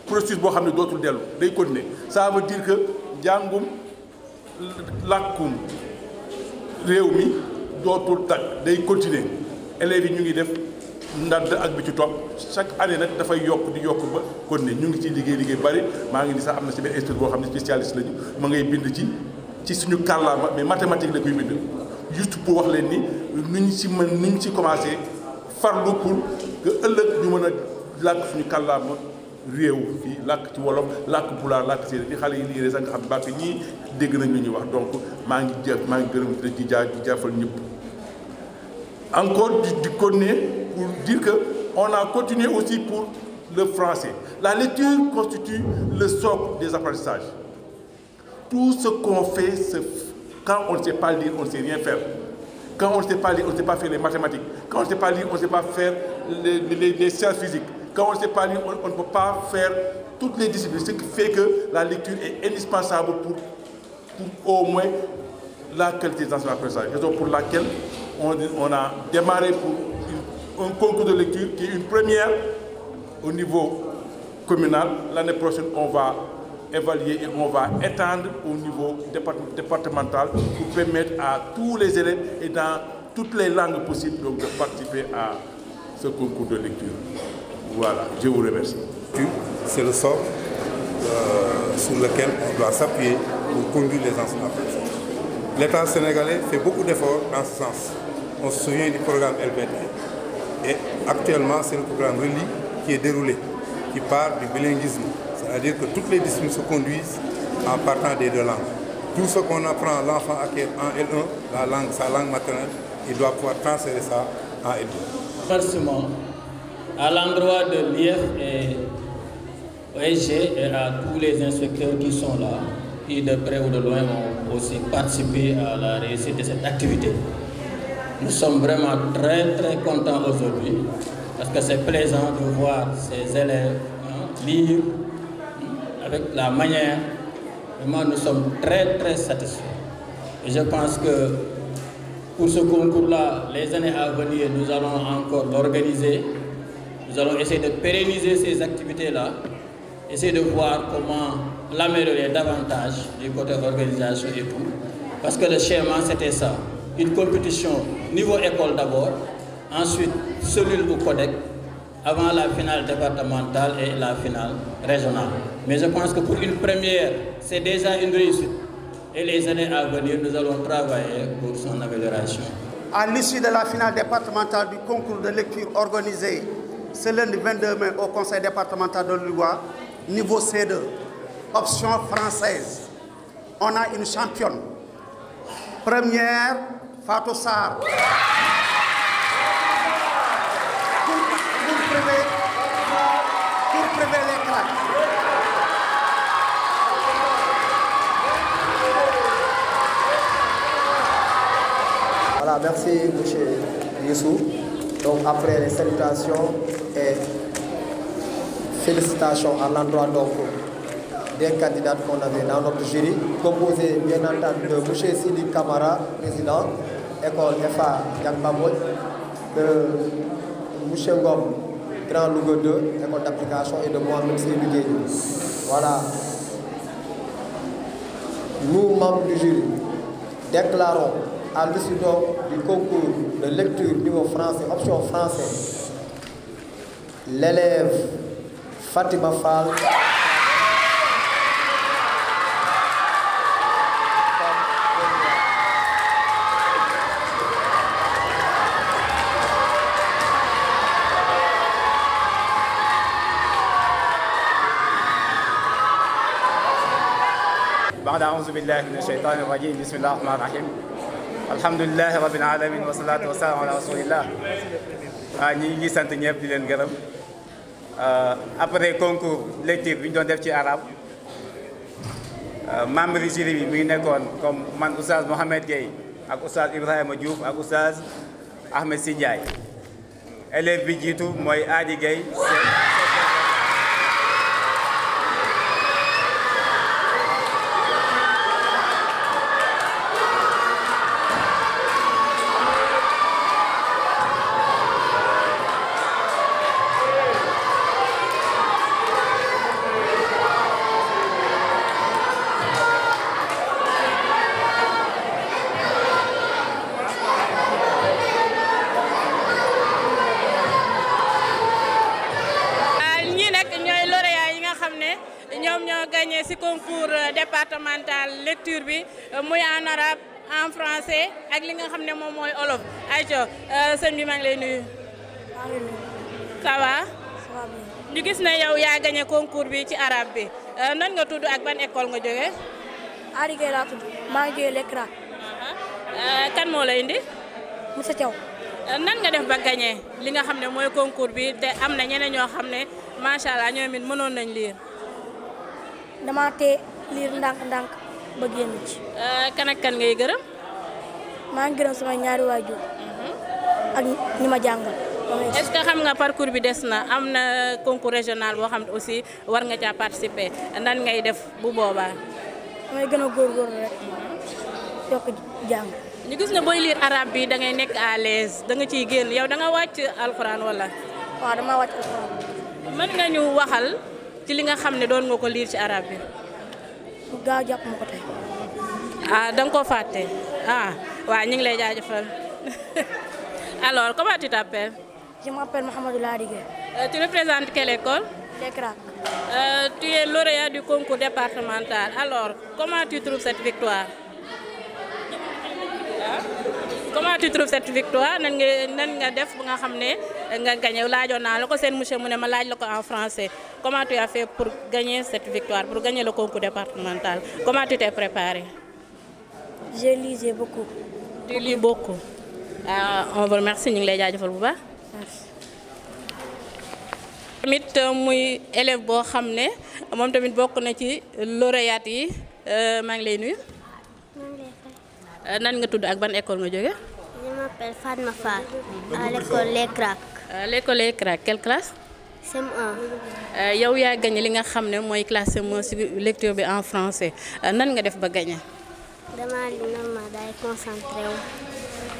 S12: processus boo xam ne dootul dellu day continuer. Ça veut dire que njàngum làkkum réew mi dootul tag day continuer élèves yi ñu ngi def ndadd ak bi ci topp chaque année nag dafay yokk di yokk ba kon ne ñu ngi ciy liggéey bari maa ngi ni sax am na ci benn institut boo xam ne spécialiste lañu ma ngay bind ci suñu kàllaama mais mathématique la koy bind juste pour wax leen ni nuñ ci commencé farlu pour que ëllëg ñu mën a làkk suñu kàllaama réew fii làkk ci wolof làkk pulaar làkk séeréer di xale yi lii sax nga xam bàkk ñii dégg nañ lu ñuy wax donc maa ngi gërëm di jaafal ñëpp encore di continuer pour dire qu'on a continué aussi pour le français. La lecture constitue le socle des apprentissages. Tout ce qu'on fait, quand on ne sait pas lire, on ne sait rien faire. Quand on ne sait pas lire, on ne sait pas faire les mathématiques. Quand on ne sait pas lire, on ne sait pas faire les sciences physiques. Quand on ne sait pas lire, on ne peut pas faire toutes les disciplines. Ce qui fait que la lecture est indispensable pour au moins la qualité des enseignements-apprentissages. Raison pour laquelle on a démarré pour un concours de lecture qui est une première au niveau communal. L'année prochaine, on va évaluer et on va étendre au niveau départemental pour permettre à tous les élèves et dans toutes les langues possibles donc, de participer à ce concours de lecture. Voilà, je vous remercie.
S13: C'est le socle sur lequel on doit s'appuyer pour conduire les enseignants. L'État sénégalais fait beaucoup d'efforts dans ce sens. On se souvient du programme LBT. Et actuellement, c'est le programme RELI qui est déroulé, qui part du bilinguisme. C'est-à-dire que toutes les disciplines se conduisent en partant des deux langues. Tout ce qu'on apprend, l'enfant acquiert en L1, sa langue maternelle, il doit pouvoir transférer ça en L2.
S14: Remerciement à l'endroit de l'IF et OSG et à tous les inspecteurs qui sont là, qui de près ou de loin ont aussi participé à la réussite de cette activité. Nous sommes vraiment très contents aujourd'hui parce que c'est plaisant de voir ces élèves lire avec la manière. Vraiment, nous sommes très satisfaits. Et je pense que pour ce concours-là, les années à venir, nous allons encore l'organiser. Nous allons essayer de pérenniser ces activités-là, essayer de voir comment l'améliorer davantage du côté organisation et tout. Parce que le schéma, c'était ça. Une compétition niveau école d'abord, ensuite cellule ou codec, avant la finale départementale et la finale régionale. Mais je pense que pour une première, c'est déjà une réussite. Et les années à venir, nous allons travailler pour son amélioration.
S15: À l'issue de la finale départementale du concours de lecture organisé ce lundi 22 mai au conseil départemental de Louga, niveau C2, option française, on a une championne. Première, Fatou Sarr. Pour priver les craques.
S16: Voilà, merci M. Youssou. Donc après les salutations et félicitations à l'endroit des candidats qu'on avait dans notre jury, composé bien entendu de M. Sidi Kamara, président, école FA Yangbamoy, de M. Ngom, Grand Louga 2, école d'application, et de moi-même, Sidi Guédiou. Voilà. Nous, membres du jury, déclarons à l'issue du concours de lecture niveau français, option français, l'élève Fatima Fall
S17: بعد أعوذ بالله من الشيطان الرجيم بسم الله الرحمن الرحيم الحمد لله رب العالمين والصلاة والسلام على رسول الله ñi ngi sant ñëpp di leen gërëm après concours lecture bi ñu doon def ci arabe membre du jury bi mi ngi nekkoon comme man oustaz Mohamed Gueye ak oustaz Ibrahima Diouf ak oustaz Ahmed Sy Ndiaye élève bi jiitu mooy Adi Gueye
S2: ci concours départemental lecture bi muy en arabe en français ak li nga xam ne moom mooy olof ayca sëñ bi maa ngi lay nuyu. ça va. ñu gis ne yow yaa gagné concours bi ci arabe bi nan nga tudd ak ban école nga jógee.
S18: Adi Gueye laa tudd maa ngi jógee Lekra.
S2: kan moo la indi.
S18: Moussa Thiaw.
S2: nan nga def ba gagné li nga xam ne mooy concours bi te am na ñeneen ñoo xam ne macha allah ñoom it mënoon nañ lire.
S18: dama tee liir ndànk-ndànk ba génn ci.
S2: kan ak kan ngay gërëm.
S18: maa ngi gërëm sama ñaari waajur ak ñi ma jàngal.
S2: est-ce que xam nga parcours bi des na am na concours régional boo xam ne aussi war nga caa participer nan ngay def bu boobaa.
S18: damay gën a góorgóorlu rek yokk jàng.
S2: ñu gis ne booy lire arabe bi da ngay nekk à l'aise da nga ciy génn yow da nga wàcc alxuraan wala.
S18: waaw dama wàcc alxuraan.
S2: mën nga ñu waxal. ci li nga xam ne doon nga ko lire ci arabe bi.
S18: gaaw jàpp ma ko tey.
S2: da nga koo fàtte waaw ñu ngi lay jaajëfal alors comment tu t'appelles?
S18: Je m'appelle Mohamedou Adi Gueye.
S2: Tu représentes quelle école?
S18: Lekra.
S2: Tu es lauréat du concours départemental. Alors comment tu trouves cette victoire? Comment tu trouves cette victoire nan nga def ba nga xam ne nga gagné laajoon naa la ko seen monsieur mu ne ma laaj la ko en français comment tu as fait pour gagner cette victoire pour gagner le concours départemental comment tu t'es préparé?
S18: J'ai lisé beaucoup.
S2: Tu lis beaucoup. On vous remercie ñu ngi lay jaajëfal bu baax. tamit muy élève boo xam ne moom tamit bokk na ci lauréat yi maa ngi lay nuyu. nan nga tudd ak ban école nga jóge?
S8: Je m'appelle Fatma Fall à l'école Les Cracs.
S2: L'école Les Cracs, quelle classe?
S8: CM1.
S2: yow yaa gagné li nga xam ne mooy classe CM1 ci lecture bi en français nan nga def ba gagné?
S8: Dama li normal day concentré wu.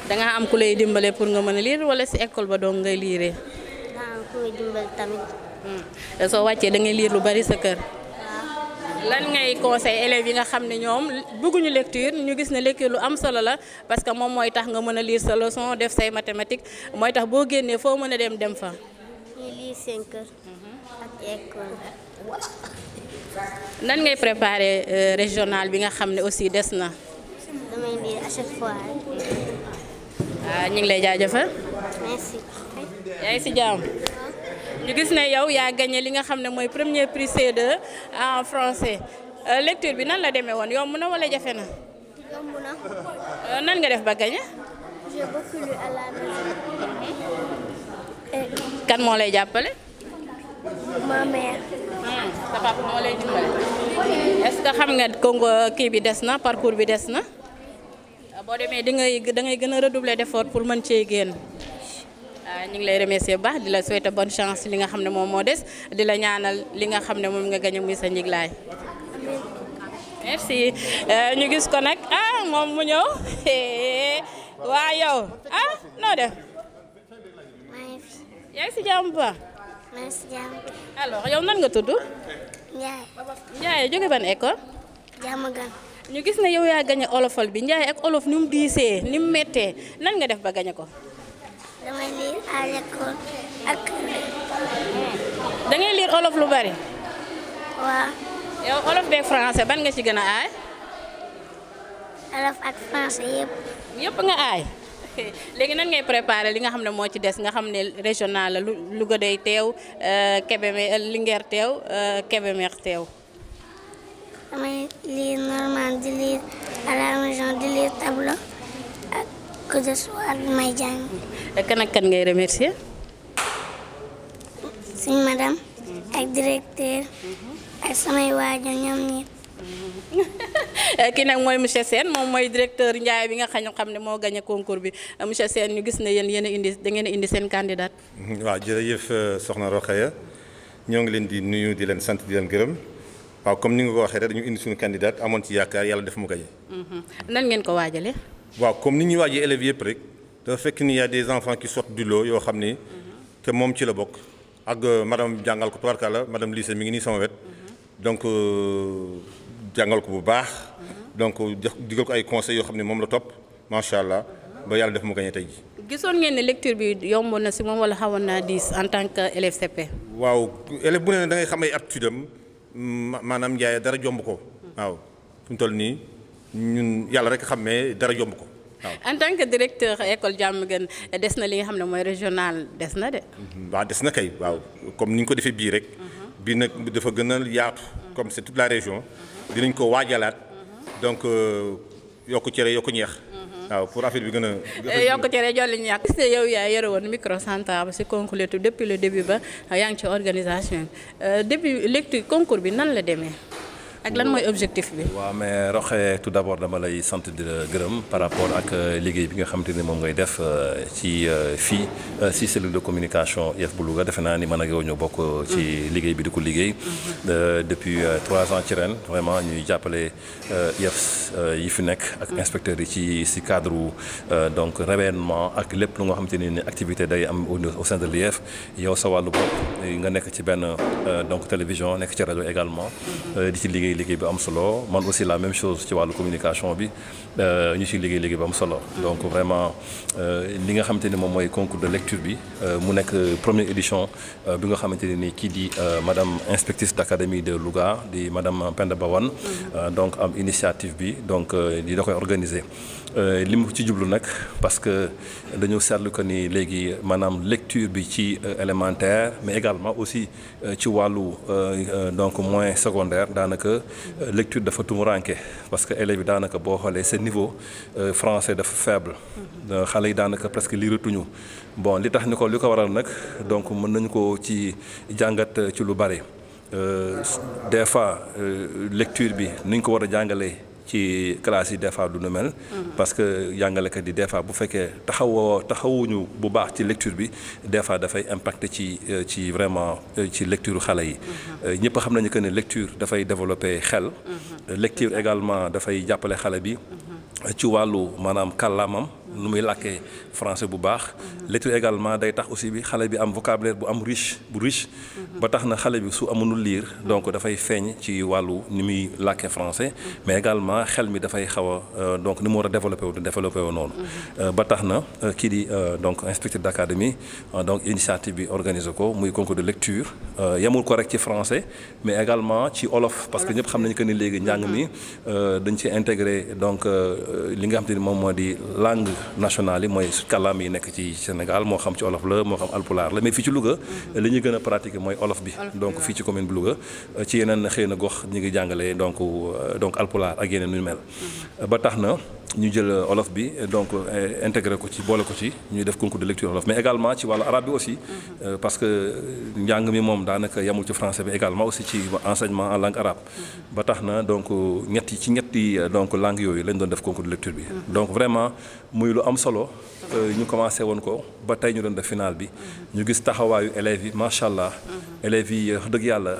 S2: da nga am ku lay dimbale pour nga mën a lire wala ci école ba dong ngay lire?
S8: Daa am ku may dimbale tamit.
S2: soo wàccee da ngay lire lu bari sa kër. lan ngay conseil élèves yi nga xam ne ñoom bëgguñu lecture ñu gis ne lecture lu am solo la parce que moom mooy tax nga mën a lire sa leçon def say mathématiques mooy tax boo génnee foo mën a dem fa.
S8: ñuy lire seen kër ak école.
S2: nan ngay préparer régional bi nga xam ne aussi des na.
S8: damay lire à chaque fois.
S2: ñu ngi lay jaajëfal.
S8: merci.
S2: yaa ngi ci jàmm. ñu gis ne yow yaa gagné li nga xam ne mooy premier prix C2 en français lecture bi nan la demee woon yomb na wala jafe na.
S8: yomb na.
S2: nan nga def ba gagné.
S8: j'ai beaucoup lu à la maison.
S2: kan moo lay jàppale.
S8: ma mère.
S2: sa papa moo lay dimbale. est-ce que xam nga Congo kii bi des na parcours bi des na. boo demee da ngay gën a redoubler d'effort pour mën cee génn. ñu ngi lay remercier bu baax di la souhaiter bonne chance li nga xam ne moom moo des di la ñaanal li nga xam ne moom nga gagné muy sa njiglaay. merci ñu gis ko nag moom mu ñëw waa yow noo def. yaa ngi si jàmm bu baax.
S8: maa ngi si jàmm.
S2: alors yow nan nga tudd.
S8: Ndiaye.
S2: Ndiaye jóge ban école.
S8: Diamaguène.
S2: ñu gis ne yow yaa gagné olofal bi Ndiaye ak olof ni mu diisee ni mu méttee nan nga def ba gagné ko.
S8: damay lire à l'école ak.
S2: da ngay lire olof lu bari.
S8: waaw.
S2: yow olof beeg français ban nga ci gën a aay.
S8: olof ak français yëpp.
S2: yëpp nga aay. léegi nan ngay préparer li nga xam ne moo ci des nga xam ne régional la Louga day teew Kébémer Linguère teew Kébémer teew.
S5: damay lire normal di lire à la maison di lire tableau ak que ce soit bi may jàng.
S2: kan ak kan ngay remercier.
S5: suñu madame ak directeur ak samay waajur ñoom ñëpp.
S2: kii nag mooy monsieur Sène moom mooy directeur Ndiaye bi nga xam ne moo gagné concours bi monsieur Sène ñu gis ne yéen a indi da ngeen a indi seen candidat.
S19: waaw jërëjëf soxna Rokhaya ñoo ngi leen di nuyu di leen sant di leen gërëm waaw comme ni nga ko waxee rek dañu indi suñu candidat amoon ci yaakaar yàlla def mu gagné.
S2: nan ngeen ko waajalee.
S19: waaw comme ni ñuy waajee élèves yëpp rek dafa fekk ni y a des enfants qui sortent du lot yoo xam ni te moom ci la bokk ak madame jàngal ko tubarkalla madame lycée mi ngi nii sama wet donc jàngal ko bu baax donc digal ko ay conseils yoo xam ne moom la topp macha allah ba yàlla def mu gagné tey ji.
S2: gisoon ngeen ne lecture bi yomboon na si moom wala xawoon naa diis en tant que élève CP.
S19: waaw élève bu ne da ngay xam ay aptitude am maanaam Ndiaye dara jomb ko waaw fi mu toll nii ñun yàlla rek xam ne dara jomb ko waaw.
S2: en tant que directeur école Diamaguène des na li nga xam ne mooy régional des na de.
S19: waaw des na kay waaw comme ni ñu ko defee bii rek. bii nag dafa gën a yaatu comme c'est toute la région. dinañ ko waajalaat donc yokku cere yokku ñeex. waaw pour affaire bi gën a.
S2: yokku cere jolli ñeex. gis nga yow yaa yore woon microcentre si concours depuis le début ba yaa ngi ci organisation depuis lecture concours bi nan la demee. ak lan mooy objectif bi.
S3: waaw mais Rokhaya tout d'abord dama lay sant di la gërëm par rapport ak liggéey bi nga xamante ne moom ngay def ci fii si cellule de communication IEF bu Louga defe naa ni man ak yow ñoo bokk ci liggéey bi di ko liggéey depuis 3 ans ci ren vraiment ñuy jàppale IEF yi fi nekk ak inspecteurs yi ci cadre donc révénement ak lépp lu nga xamante ne ni activité day am au sein de l'IEF yow sa wàllu bopp nga nekk ci benn donc télévision nekk ci rajo également di ci liggéey bi am solo man aussi la même chose ci wàllu communication bi ñu ci liggéey bi am solo donc vraiment li nga xamante ni moom mooy concours de lecture bi mu nekk première édition bi nga xamante ne ni kii di madame inspectrice d'académie de Louga di madame Penda Bawane donc am initiative bi donc di da koy organiser li mu ci jublu nag parce que dañoo seetlu que ni léegi maanaam lecture bi ci élémentaire mais également aussi ci wàllu donc moyen secondaire daanaka lecture dafa tumuranke parce que élèves yi daanaka boo xoolee seen niveau français dafa faible xale yi daanaka presque liiratuñu bon li tax ni ko li ko waral nag donc mën nañu ko ci jàngat ci lu bari des fois lecture bi ni ñu ko war a jàngalee ci classe yi des fois du nu mel parce que jàngalekat yi des fois bu fekkee taxawuñu bu baax ci lecture bi des fois dafay impacter ci vraiment ci lecture xale yi ñëpp xam nañu que ne lecture dafay développer xel lecture également dafay jàppale xale bi ci wàllu maanaam kàllaamam nu muy làkkee français bu baax lecture également day tax aussi bi xale bi am vocabulaire bu am riche ba tax na xale bi su amunul lire donc dafay feeñ ci wàllu ni muy làkkee français mais également xel mi dafay xaw a donc ni mu war a développé wu noonu ba tax na kii di donc inspecteur d'académie donc initiative bi organisé ko muy concours de lecture yemul ko rek ci français mais également ci olof parce que ñëpp xam nañu que ni léegi njàng mi dañ ci intégré donc li nga xam te ni moom moo di langue nationale yi mooy kàllaam yi nekk ci Sénégal moo xam ci olof la moo xam alpulaar la mais fii ci Louga li ñuy gën a pratiquer mooy olof bi donc fii ci commune bu Louga ci yeneen xëy na gox ñu ngi jàngalee donc alpulaar ak yeneen nu mel ba tax na ñu jël olof bi donc intégré ko ci boole ko ci ñuy def concours de lecture olof mais également ci wàllu arabe bi aussi parce que njàng mi moom daanaka yamul ci français bi également aussi ci enseignement en langue arabe ba tax na donc ñetti donc langue yooyu lañ doon def concours de lecture bi donc vraiment muy lu am solo ñu commencé woon ko ba tey ñu doon def final bi ñu gis taxawaayu élèves yi macha allah élèves yi wax dëgg yàlla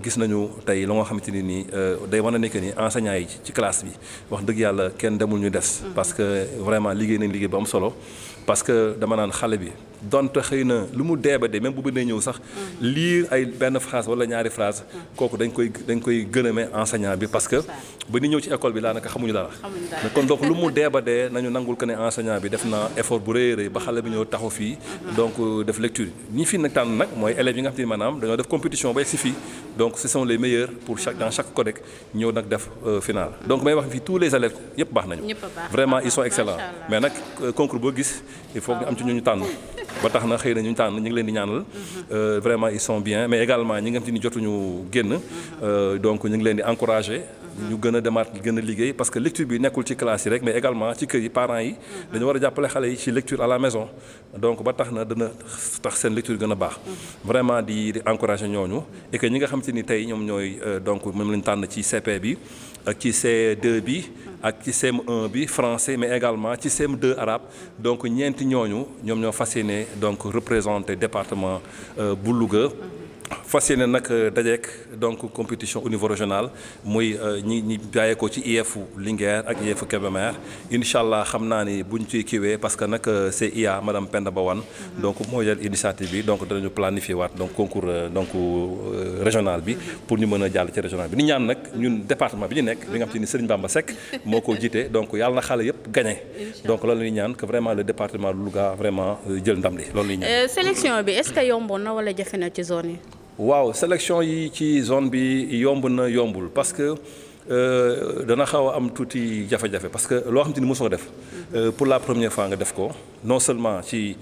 S3: gis nañu tey la nga xamante ni nii day wane ne que ni enseignants yi ci classe bi wax dëgg yàlla kenn demul ñu des parce que vraiment liggéey nañ liggéey bu am solo parce que dama naan xale bi donte xëy na lu mu dee ba dee même bu bëggee ñëw sax lire ay benn phrase wala ñaari phrase kooku dañ koy gërëmee enseignant bi parce que ba ñu ñëw ci école bi daanaka xamuñu dara kon donc lu mu dee ba dee nañu nangul que ne enseignant bi def na effort bu rëy rëy ba xale bi ñëw taxaw fii donc def lecture ñi fii nag tànn nag mooy élèves yi nga xam te ni maanaam dañoo def compétition ba si fii donc ce sont les meilleurs pour dans chaque codec ñëw nag def final donc may wax fii tous les élèves yëpp baax nañu vraiment ils sont excellents mais nag concours boo gis il faut que am ci ñu tànn ba tax na xëy na ñu tànn ñu ngi leen di ñaanal vraiment ils sont bien mais également ñi nga xam te ni jotuñu génn donc ñu ngi leen di encourager ñu gën a demaat gën a liggéey parce que lecture bi nekkul ci classe yi rek mais également ci kër yi parents yi dañu war a jàppale xale yi ci lecture à la maison donc ba tax na dana tax seen lecture gën a baax vraiment di encourager ñooñu et que ñi nga xam te ni tey ñoom ñooy donc moom lañu tànn ci CP bi ak ci C2 bi ak ci CM1 bi français mais également ci CM2 arabe donc ñeenti ñooñu ñoom ñoo fas yéene donc représenter département bu Louga fas yéene nag dajeek donc compétition au niveau régional muy ñi bàyyee ko ci IEF Linguère ak IEF Kébémer incha allah xam naa ni buñ ciy kiiwee parce que nag c'est IA madame Penda Bawane donc moo jël initiative bi donc danañu planifier waat donc concours donc régional bi pour ñu mën a jàll ci régional bi ni ñaan nag ñun département bi ñu nekk bi nga xam te ni Serigne Bamba Seck moo ko jiite donc yàlla na xale yëpp gagné donc loolu la ñuy ñaan que vraiment le département de Louga vraiment jël ndam li loolu la ñuy ñaan.
S2: sélection bi est-ce que yomboon na wala jafe na ci zone yi.
S3: waaw sélection yi ci zone bi yomb na yombul parce que dana xaw a am tuuti jafe-jafe parce que loo xam te ni mosoo def pour la première fois nga def ko non seulement ci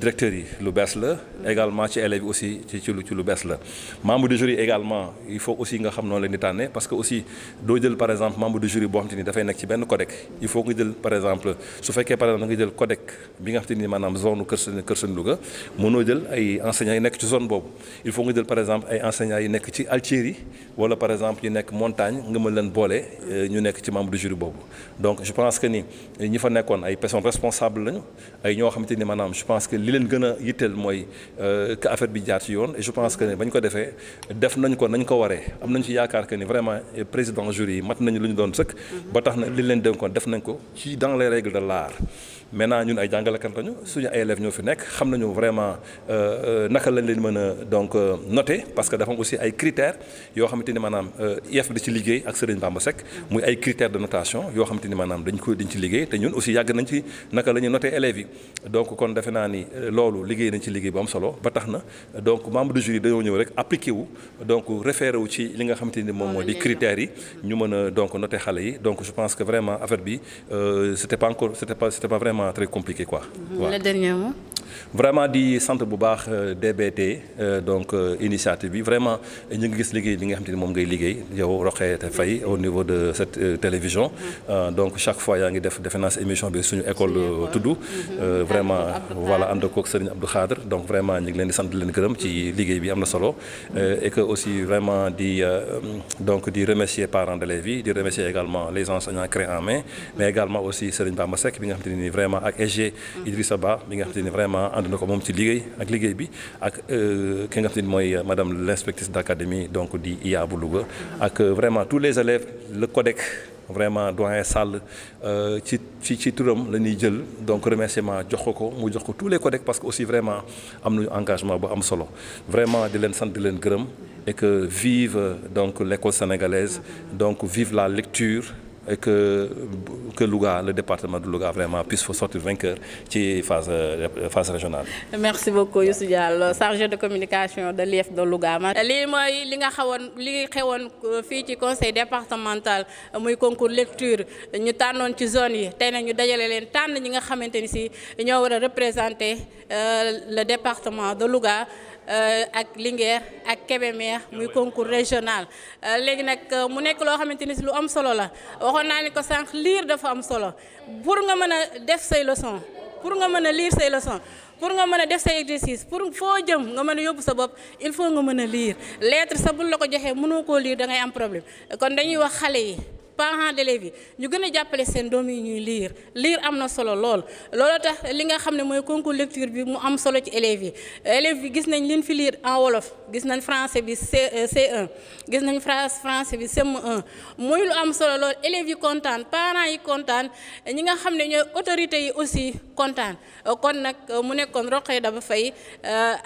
S3: directeurs yi lu bees la également ci élèves yi aussi ci lu bees la membre de jury également il faut aussi nga xam noonu leen di tànne parce que aussi doo jël par exemple membre de jury boo xam te ni dafay nekk ci benn codec il faut nga jël par exemple su fekkee par exemple nga jël codec bi nga xam te ni maanaam zone Kër Sën Louga mënoo jël ay enseignants yi nekk ci zone boobu il faut nga jël par exemple ay enseignants yi nekk ci Altieri wala par exemple ñu nekk montagne nga mën leen boole ñu nekk ci membre du jury boobu donc je pense que ni ñi fa nekkoon ay personnes responsables lañu ay ñoo xamante ni maanaam je pense que li leen gën a yitteel mooy que affaire bi jaar ci yoon et je pense que bañ ko defee def nañ ko nañ ko waree am nañ ci yaakaar que ni vraiment président jury yi mat nañu lu ñu doon sëkk ba tax na li leen dénkoon def nañ ko ci dans les règles de l'art maintenant ñun ay jàngalekat lañu suñu ay élèves ñoo fi nekk xam nañu vraiment naka lañ leen mën a donc noter parce que dafa am aussi ay critères yoo xamante ni maanaam IEF di ci liggéey ak Serigne Bamba Seck muy ay critères de notation yoo xamante ni maanaam dañ ci liggéey te ñun aussi yàgg nañ ci naka la ñuy noter élèves yi donc kon defe naa ni loolu liggéey nañ ci liggéey bu am solo ba tax na donc membre du jury dañoo ñëw rek appliqué wu donc référé wu ci li nga xamante ni moom moo di critères yi ñu mën a donc noter xale yi donc je pense que vraiment affaire bi c'était pas vraiment très compliqué quoi.
S2: Le dernier mot.
S3: vraiment di sant bu baax DBT donc initiative bi vraiment ñu ngi gis liggéey bi nga xam te ni moom ngay liggéey yow Rokhaya Faye au niveau de cette télévision donc chaque fois yaa ngi defe naa émission bi suñu école tudd vraiment voilà ànd koog Serigne Abdou Khadre donc vraiment ñu ngi leen di sant di leen gërëm ci liggéey bi am na solo et que aussi vraiment di remercier parents d'élèves yi di remercier également les enseignants clé en main mais également aussi Serigne Bamba Seck bi nga xam te ni vraiment ak SG Idrissa Ba bi nga xam te ni vraiment ànd na ko moom ci liggéey bi ak ki nga xam te ni mooy madame l'inspectrice d'académie donc di IA bu Louga ak vraiment tous les élèves le codec vraiment doyen Sall ci turam la ñuy jël donc remerciement jox ko mu jox ko tous les codecs parce que aussi vraiment am nañu engagement bu am solo vraiment di leen sant di leen gërëm et que vive donc l'école sénégalaise donc vive la lecture et que Louga, le département de Louga vraiment puisse sortir vainqueur ci phase régionale.
S2: Merci beaucoup Youssou Diallo, chargé de communication de l'IEF de Louga. lii mooy li xewoon fii ci conseil départemental muy concours lecture ñu tànnoon ci zone yi tey nag ñu dajale leen tànn ñi nga xamante ni si ñoo war a représenter le département de Louga. Ak Linguère ak Kébémer muy concours régional léegi nag mu nekk loo xamante ni si lu am solo la waxoon naa ni ko sànq lire dafa am solo pour nga mën a def say leçon pour nga mën a lire say leçon pour nga mën a def say exercice pour foo jëm nga mën a yóbbu sa bopp il faut nga mën a lire lettre sa buñ la ko joxee mënoo koo lire da ngay am problème kon dañuy wax xale yi parents d'élèves yi ñu gën a jàppale seen doom yi ñuy lire am na solo loolu tax li nga xam ne mooy concours lecture bi mu am solo ci élèves yi gis nañ leen fi lire en wolof gis nañ français bi C1 gis nañ français bi CM1 muy lu am solo lool élèves yi kontaan parents yi kontaan ñi nga xam ne ñooy autorités yi aussi kontaan kon nag mu nekkoon Rokhaya Faye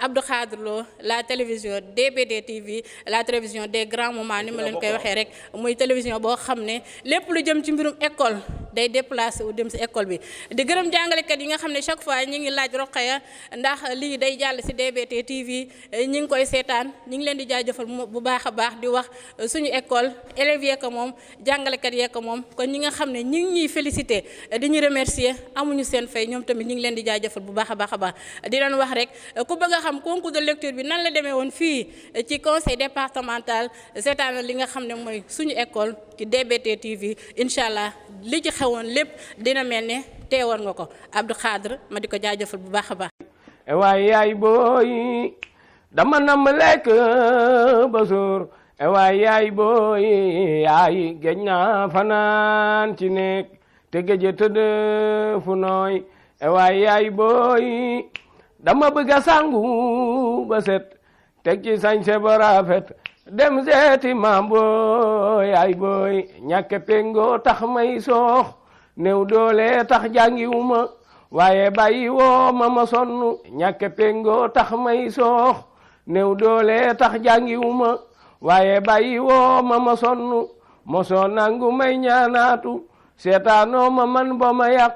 S2: Abdou Khadre Lo la télévision DBT TV la télévision des grands moments ni ma leen koy waxee rek muy télévision boo xam ne lépp lu jëm ci mbirum école day déplacé wu dem ci école bi di gërëm jàngalekat yi nga xam ne chaque fois ñi ngi laaj Rokhaya ndax lii day jàll ci DBT TV ñi ngi koy seetaan ñi ngi leen di jaajëfal bu baax a baax di wax suñu école élèves yee ko moom jàngalekat yee ko moom kon ñi nga xam ne ñi ngi ñuy félicité di ñu remercier amuñu seen fay ñoom tamit ñi ngi leen di jaajëfal bu baax a baax a baax di leen wax rek ku bëgg a xam concours de lecture bi nan la demee woon fii ci conseil départemental seetaan li nga xam ne mooy suñu école ci DBT TV incha allah li ci xewoon lépp dina mel ne teewoon nga ko Abdou Khadre ma di ko jaajëfal bu baax a baax.
S1: waaye yaay booy dama nam lekk ba suur waaye yaay booy yaay géej naa fanaan ci nekk te géej tëdd fu nooy waaye yaay booy dama bëgg a sangu ba set teg ci sañse ba rafet dem seeti maam booy yaay booy ñàkke pengo tax may soox néew doole tax jàngiwuma waaye bàyyi woo ma sonn ñàkke pengo tax may soox néew doole tax jàngiwuma waaye bàyyi woo ma sonn mosoo nangu may ñaanaatu seetaanoo ma man ba ma yàq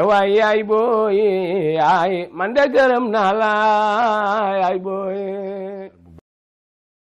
S1: waaye yaay booy yaay man de gërëm naa la yaay booy